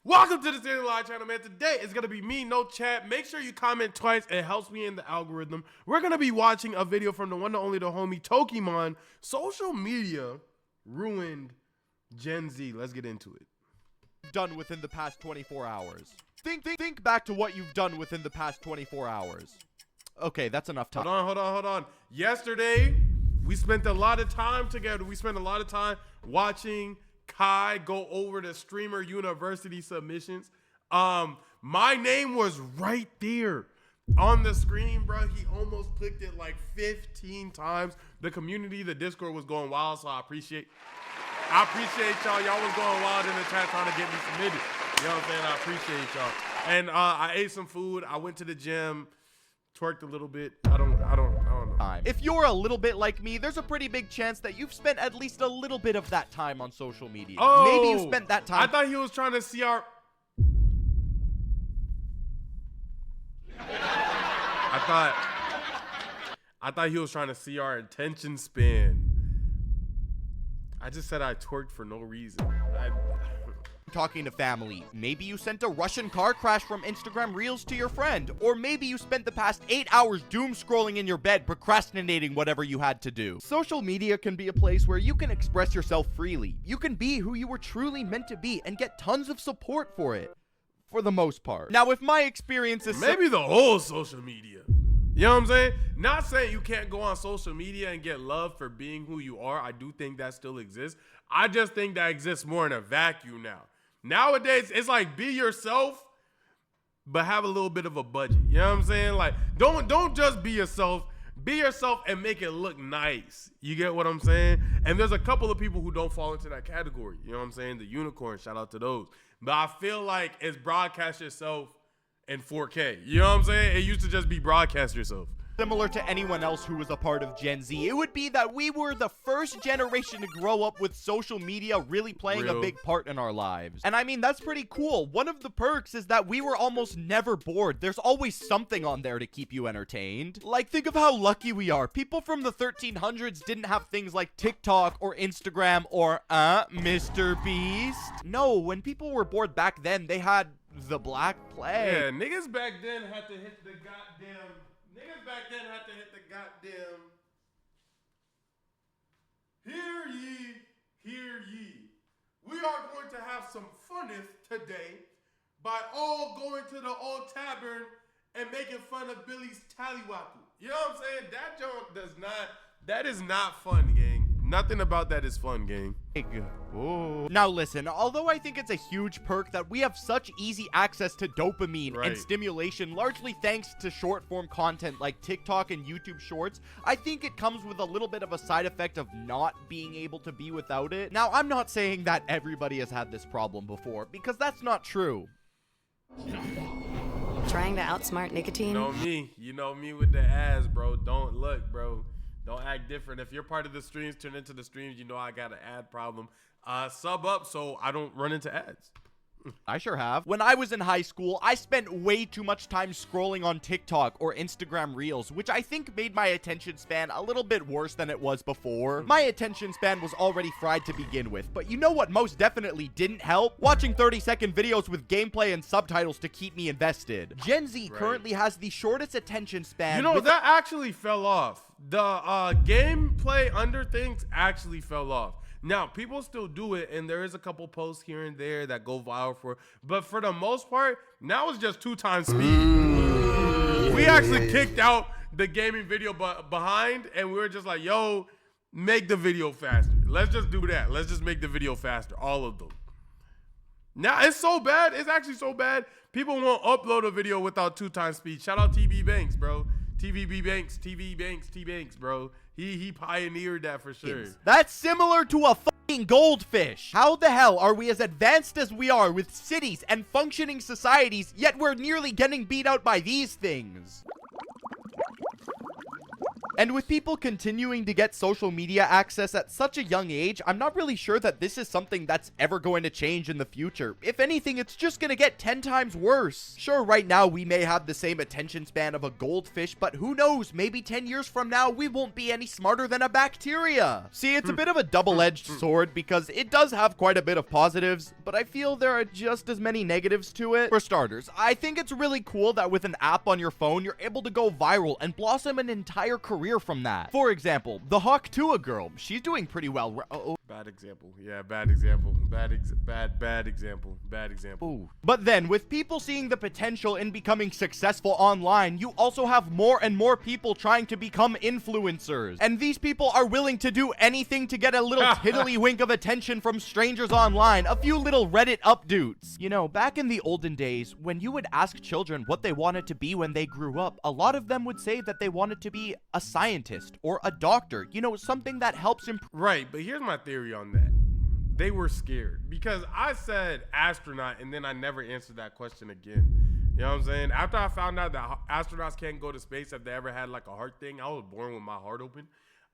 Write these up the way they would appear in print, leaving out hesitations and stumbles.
Welcome to the Stanley channel, man. Today it's gonna be me, no chat. Make sure you comment twice. It helps me in the algorithm. We're gonna be watching a video from the one and only the homie Tokemon. Social media ruined Gen Z. Let's get into it. Done within the past 24 hours. Think back to what you've done within the past 24 hours. Okay, that's enough time. Hold on. Yesterday, we spent a lot of time together. We spent a lot of time watching Kai go over the streamer university submissions. My name was right there on the screen, bro. He almost clicked it like 15 times. The community, the Discord was going wild, so I appreciate y'all. Y'all was going wild in the chat trying to get me submitted. You know what I'm saying? I appreciate y'all. And I ate some food. I went to the gym, twerked a little bit. I don't know. If you're a little bit like me, there's a pretty big chance that you've spent at least a little bit of that time on social media. Oh, maybe you spent that time. I thought he was trying to see our... I thought he was trying to see our attention span. I just said I twerked for no reason. Talking to family. Maybe you sent a Russian car crash from Instagram Reels to your friend. Or maybe you spent the past 8 hours doom scrolling in your bed, procrastinating whatever you had to do. Social media can be a place where you can express yourself freely. You can be who you were truly meant to be and get tons of support for it. For the most part. Now, if my experience is... Maybe the whole social media. You know what I'm saying? Not saying you can't go on social media and get love for being who you are. I do think that still exists. I just think that exists more in a vacuum now. Nowadays, it's like be yourself, but have a little bit of a budget. You know what I'm saying? Like, don't just be yourself. Be yourself and make it look nice. You get what I'm saying? And there's a couple of people who don't fall into that category. You know what I'm saying? The unicorn, shout out to those. But I feel like it's broadcast yourself in 4K. You know what I'm saying? It used to just be broadcast yourself. Similar to anyone else who was a part of Gen Z, it would be that we were the first generation to grow up with social media really playing a big part in our lives. And I mean, that's pretty cool. One of the perks is that we were almost never bored. There's always something on there to keep you entertained. Like, think of how lucky we are. People from the 1300s didn't have things like TikTok or Instagram or, Mr. Beast. No, when people were bored back then, they had the Black Plague. Yeah, niggas back then had to hit the goddamn... Back then had to hit the goddamn hear ye. We are going to have some funneth today by all going to the old tavern and making fun of Billy's tallywhackle. You know what I'm saying? That joke that is not fun, gang. Nothing about that is fun, gang. Ooh. Now listen, although I think it's a huge perk that we have such easy access to dopamine and stimulation, largely thanks to short form content like TikTok and YouTube Shorts, I think it comes with a little bit of a side effect of not being able to be without it. Now, I'm not saying that everybody has had this problem before, because that's not true. Trying to outsmart nicotine? You know me with the ass, bro. Don't look, bro. Don't act different. If you're part of the streams, turn into the streams, you know I got an ad problem. Sub up so I don't run into ads. I sure have. When I was in high school, I spent way too much time scrolling on TikTok or Instagram Reels, which I think made my attention span a little bit worse than it was before. My attention span was already fried to begin with, but you know what most definitely didn't help? Watching 30-second videos with gameplay and subtitles to keep me invested. Gen Z currently has the shortest attention span. You know, that actually fell off. The gameplay under things actually fell off. Now, people still do it, and there is a couple posts here and there that go viral for it. But for the most part, now it's just 2 times speed. We actually kicked out the gaming video behind, and we were just like, yo, make the video faster. Let's just do that. Let's just make the video faster, all of them. Now, it's so bad. It's actually so bad. People won't upload a video without 2 times speed. Shout out TB Banks, bro. TV Banks, bro. He pioneered that for sure. That's similar to a fucking goldfish. How the hell are we as advanced as we are with cities and functioning societies, yet we're nearly getting beat out by these things? And with people continuing to get social media access at such a young age, I'm not really sure that this is something that's ever going to change in the future. If anything, it's just gonna get 10 times worse. Sure, right now we may have the same attention span of a goldfish, but who knows, maybe 10 years from now we won't be any smarter than a bacteria. See, it's a bit of a double-edged sword because it does have quite a bit of positives, but I feel there are just as many negatives to it. For starters, I think it's really cool that with an app on your phone, you're able to go viral and blossom an entire career from that. For example, the Hawk Tua girl, she's doing pretty well. Bad example. Yeah, bad example. Bad example. Bad example. Ooh. But then, with people seeing the potential in becoming successful online, you also have more and more people trying to become influencers. And these people are willing to do anything to get a little tiddlywink of attention from strangers online, a few little Reddit updates. You know, back in the olden days, when you would ask children what they wanted to be when they grew up, a lot of them would say that they wanted to be a scientist or a doctor, you know, something that helps improve. Right, but here's my theory on that. They were scared because I said astronaut and then I never answered that question again. You know what I'm saying? After I found out that astronauts can't go to space if they ever had like a heart thing, I was born with my heart open.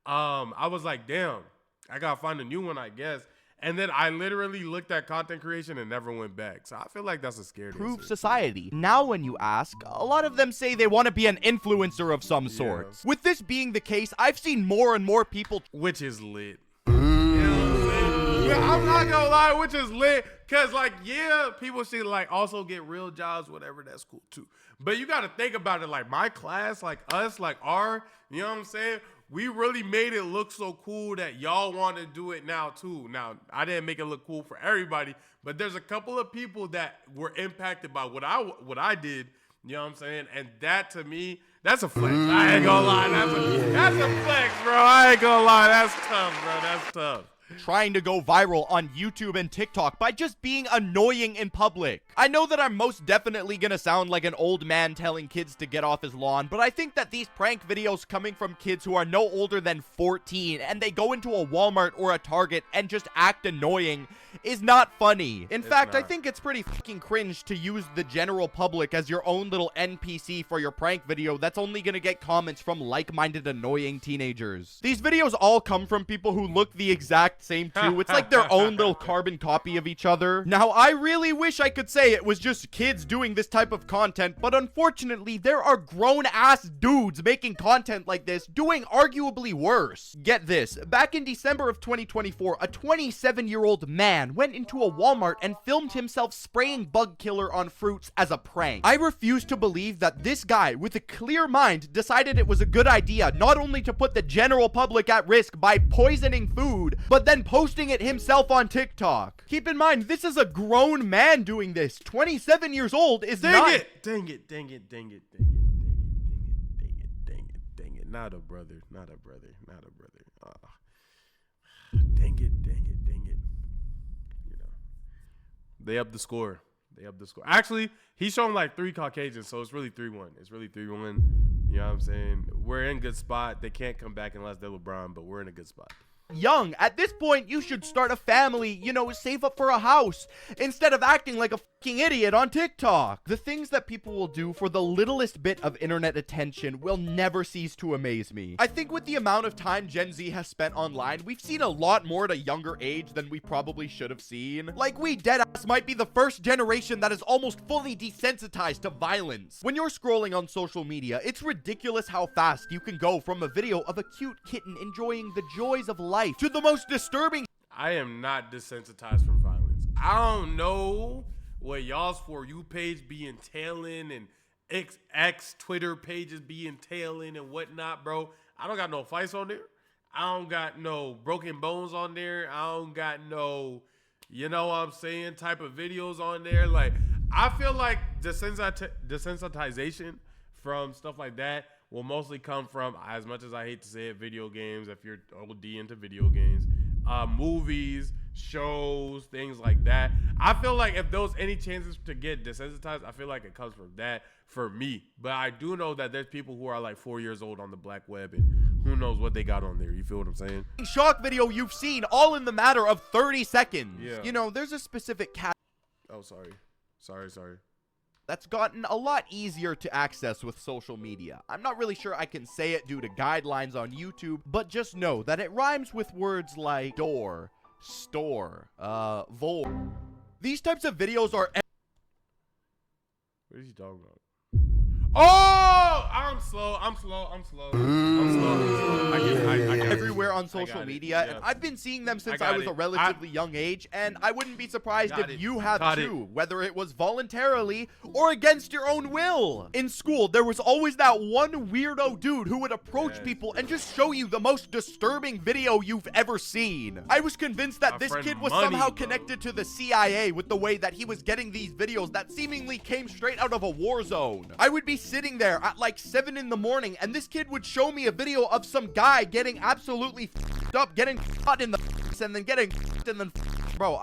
I was like, damn, I gotta find a new one, I guess. And then I literally looked at content creation and never went back. So I feel like that's a scared Improve society. Now when you ask, a lot of them say they want to be an influencer of some sorts. With this being the case, I've seen more and more people, which is lit. You know what I'm saying? Yeah, I'm not gonna lie, which is lit. Cause like, yeah, people should like also get real jobs, whatever, that's cool too. But you gotta think about it, like my class, like us, like our, you know what I'm saying? We really made it look so cool that y'all want to do it now too. Now, I didn't make it look cool for everybody, but there's a couple of people that were impacted by what I did, you know what I'm saying? And that to me, that's a flex. I ain't gonna lie, that's a flex, bro. I ain't gonna lie, that's tough, bro. That's tough. Trying to go viral on YouTube and TikTok by just being annoying in public. I know that I'm most definitely gonna sound like an old man telling kids to get off his lawn, but I think that these prank videos coming from kids who are no older than 14 and they go into a Walmart or a Target and just act annoying is not funny. In fact, I think it's pretty fucking cringe to use the general public as your own little NPC for your prank video that's only gonna get comments from like-minded annoying teenagers. These videos all come from people who look the exact same too. It's like their own little carbon copy of each other. Now, I really wish I could say it was just kids doing this type of content, but unfortunately, there are grown-ass dudes making content like this doing arguably worse. Get this, back in December of 2024, a 27-year-old man went into a Walmart and filmed himself spraying bug killer on fruits as a prank. I refuse to believe that this guy with a clear mind decided it was a good idea not only to put the general public at risk by poisoning food, but then posting it himself on TikTok. Keep in mind, this is a grown man doing this. 27 years old is not- Dang it. Not a brother. Dang it. You know, they up the score. Actually, he's showing like 3 Caucasians, so it's really 3-1. You know what I'm saying? We're in a good spot. They can't come back unless they're LeBron, but we're in a good spot. Young. At this point, you should start a family, you know, save up for a house, instead of acting like a fucking idiot on TikTok. The things that people will do for the littlest bit of internet attention will never cease to amaze me. I think with the amount of time Gen Z has spent online, we've seen a lot more at a younger age than we probably should have seen. Like, we deadass might be the first generation that is almost fully desensitized to violence. When you're scrolling on social media, it's ridiculous how fast you can go from a video of a cute kitten enjoying the joys of life to the most disturbing. I am not desensitized from violence. I don't know what y'all's For You page be entailing and X Twitter pages be entailing and whatnot, bro. I don't got no fights on there. I don't got no broken bones on there. I don't got no, you know what I'm saying, type of videos on there. Like, I feel like desensitization from stuff like that will mostly come from, as much as I hate to say it, video games, if you're OD into video games, movies, shows, things like that. I feel like if there's any chances to get desensitized, I feel like it comes from that for me. But I do know that there's people who are like 4 years old on the black web and who knows what they got on there. You feel what I'm saying? Shock video you've seen all in the matter of 30 seconds. Yeah. You know, there's a specific cat. Oh, sorry. that's gotten a lot easier to access with social media. I'm not really sure I can say it due to guidelines on YouTube, but just know that it rhymes with words like door, store, vor. These types of videos are... What is he talking about? Oh, I'm slow. I get everywhere on social media, and I've been seeing them since I was a relatively young age, and I wouldn't be surprised if you have too, whether it was voluntarily or against your own will. In school, there was always that one weirdo dude who would approach people and just show you the most disturbing video you've ever seen. I was convinced that this kid was somehow connected to the CIA with the way that he was getting these videos that seemingly came straight out of a war zone. I would be sitting there at like 7 in the morning, and this kid would show me a video of some guy getting absolutely f***ed up, getting shot in the and then getting and then bro,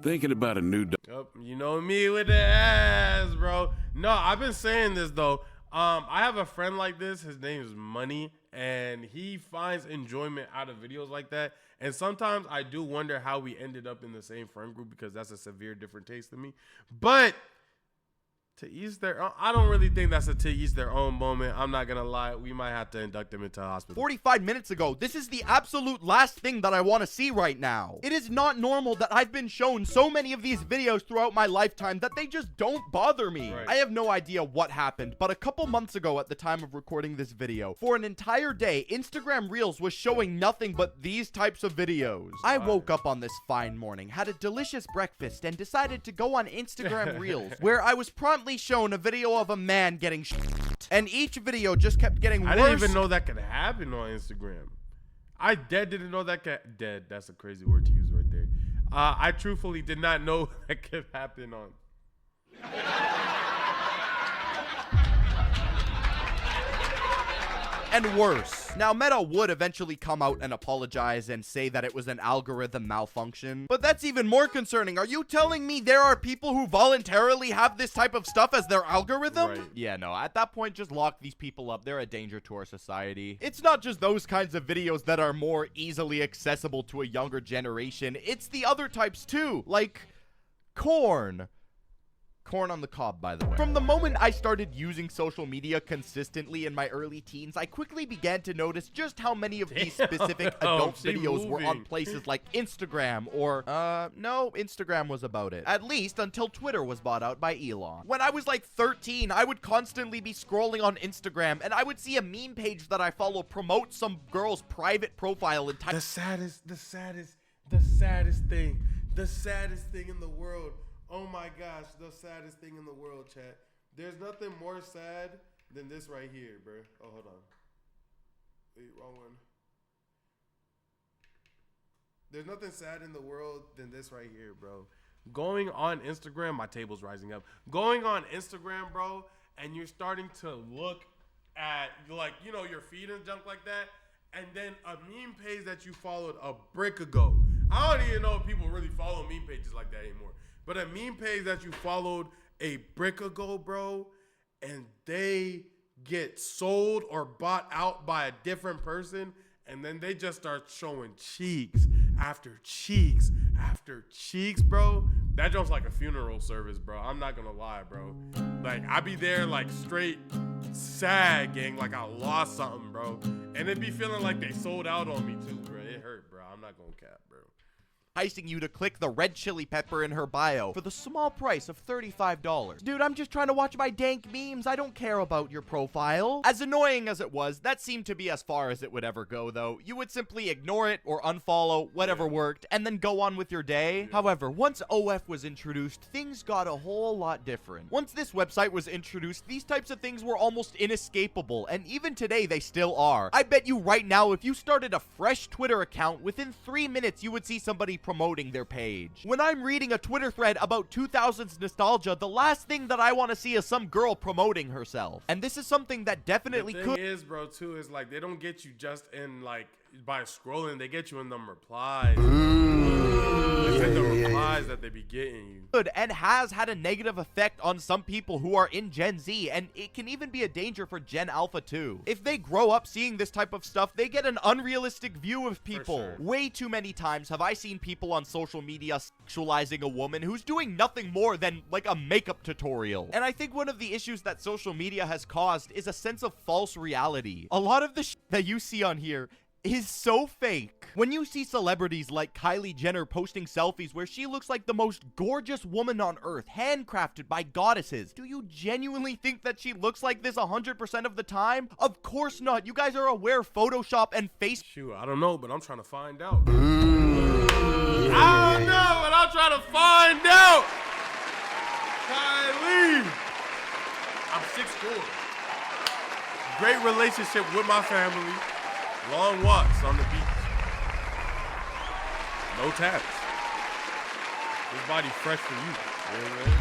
thinking about a new Yep, you know me with the ass, bro. No, I've been saying this though. I have a friend like this. His name is Money, and he finds enjoyment out of videos like that. And sometimes I do wonder how we ended up in the same friend group, because that's a severe different taste to me. But to each their own. I don't really think that's a to each their own moment. I'm not gonna lie. We might have to induct him into a hospital. 45 minutes ago, this is the absolute last thing that I want to see right now. It is not normal that I've been shown so many of these videos throughout my lifetime that they just don't bother me. Right. I have no idea what happened, but a couple months ago at the time of recording this video, for an entire day, Instagram Reels was showing nothing but these types of videos. I woke up on this fine morning, had a delicious breakfast, and decided to go on Instagram Reels, where I was promptly shown a video of a man getting shit, and each video just kept getting worse. I didn't even know that could happen on Instagram. I didn't know that could that's a crazy word to use right there. I truthfully did not know that could happen on and worse. Now, Meta would eventually come out and apologize and say that it was an algorithm malfunction, but that's even more concerning. Are you telling me there are people who voluntarily have this type of stuff as their algorithm? Right. Yeah, no, at that point, just lock these people up. They're a danger to our society. It's not just those kinds of videos that are more easily accessible to a younger generation. It's the other types too, like corn. Corn on the cob, by the way. From the moment I started using social media consistently in my early teens, I quickly began to notice just how many of these specific adult videos were on places like Instagram or, no, Instagram was about it. At least until Twitter was bought out by Elon. When I was like 13, I would constantly be scrolling on Instagram, and I would see a meme page that I follow promote some girl's private profile and type. the saddest thing in the world. Oh my gosh, the saddest thing in the world, chat. There's nothing more sad than this right here, bro. Oh, hold on. Wait, wrong one. There's nothing sad in the world than this right here, bro. Going on Instagram, my table's rising up. Going on Instagram, bro, and you're starting to look at, like, you know, your feed and junk like that, and then a meme page that you followed a brick ago. I don't even know if people really follow meme pages like that anymore. But a meme page that you followed a brick ago, bro, and they get sold or bought out by a different person, and then they just start showing cheeks after cheeks after cheeks, bro. That jumps like a funeral service, bro. I'm not gonna lie, bro. Like, I be there like straight sad, gang, like I lost something, bro. And it be feeling like they sold out on me too, bro. It hurt, bro. I'm not gonna cap, bro. Enticing you to click the red chili pepper in her bio for the small price of $35. Dude, I'm just trying to watch my dank memes. I don't care about your profile. As annoying as it was, that seemed to be as far as it would ever go, though. You would simply ignore it or unfollow, whatever worked, and then go on with your day. However, once OF was introduced, things got a whole lot different. Once this website was introduced, these types of things were almost inescapable, and even today they still are. I bet you right now, if you started a fresh Twitter account, within 3 minutes you would see somebody promoting their page. When I'm reading a Twitter thread about 2000s nostalgia, the last thing that I want to see is some girl promoting herself. And this is something that definitely The thing is, bro, too, is like they don't get you just in like by scrolling, they get you in them replies. It's in the replies that they be getting you. Good, and has had a negative effect on some people who are in Gen Z, and it can even be a danger for Gen Alpha too. If they grow up seeing this type of stuff, they get an unrealistic view of people. Sure. Way too many times have I seen people on social media sexualizing a woman who's doing nothing more than like a makeup tutorial. And I think one of the issues that social media has caused is a sense of false reality. A lot of the shit that you see on here is so fake. When you see celebrities like Kylie Jenner posting selfies where she looks like the most gorgeous woman on earth, handcrafted by goddesses, do you genuinely think that she looks like this 100% of the time? Of course not. You guys are aware Photoshop and face. Shoot, I don't know, but I'm trying to find out. I don't know, but I'm trying to find out. Kylie. I'm 6'4". Great relationship with my family. Long walks on the beach. No taps. This body fresh for you. You know what I mean?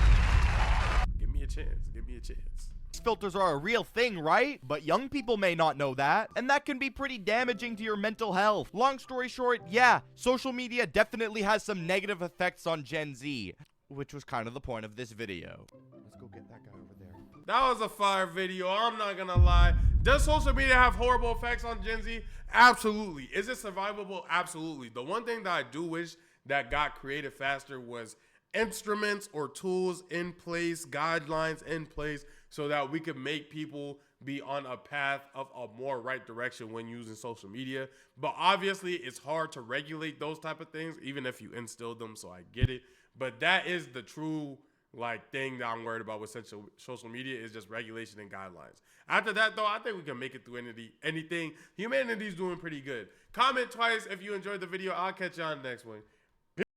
Give me a chance. Give me a chance. Filters are a real thing, right? But young people may not know that, and that can be pretty damaging to your mental health. Long story short, yeah, social media definitely has some negative effects on Gen Z, which was kind of the point of this video. Let's go get that guy over there. That was a fire video. I'm not gonna lie. Does social media have horrible effects on Gen Z? Absolutely. Is it survivable? Absolutely. The one thing that I do wish that got created faster was instruments or tools in place, guidelines in place, so that we could make people be on a path of a more right direction when using social media. But obviously it's hard to regulate those type of things, even if you instill them, so I get it. But that is the true thing that I'm worried about with social media is just regulation and guidelines. After that, though, I think we can make it through anything. Humanity's doing pretty good. Comment twice if you enjoyed the video. I'll catch you on the next one.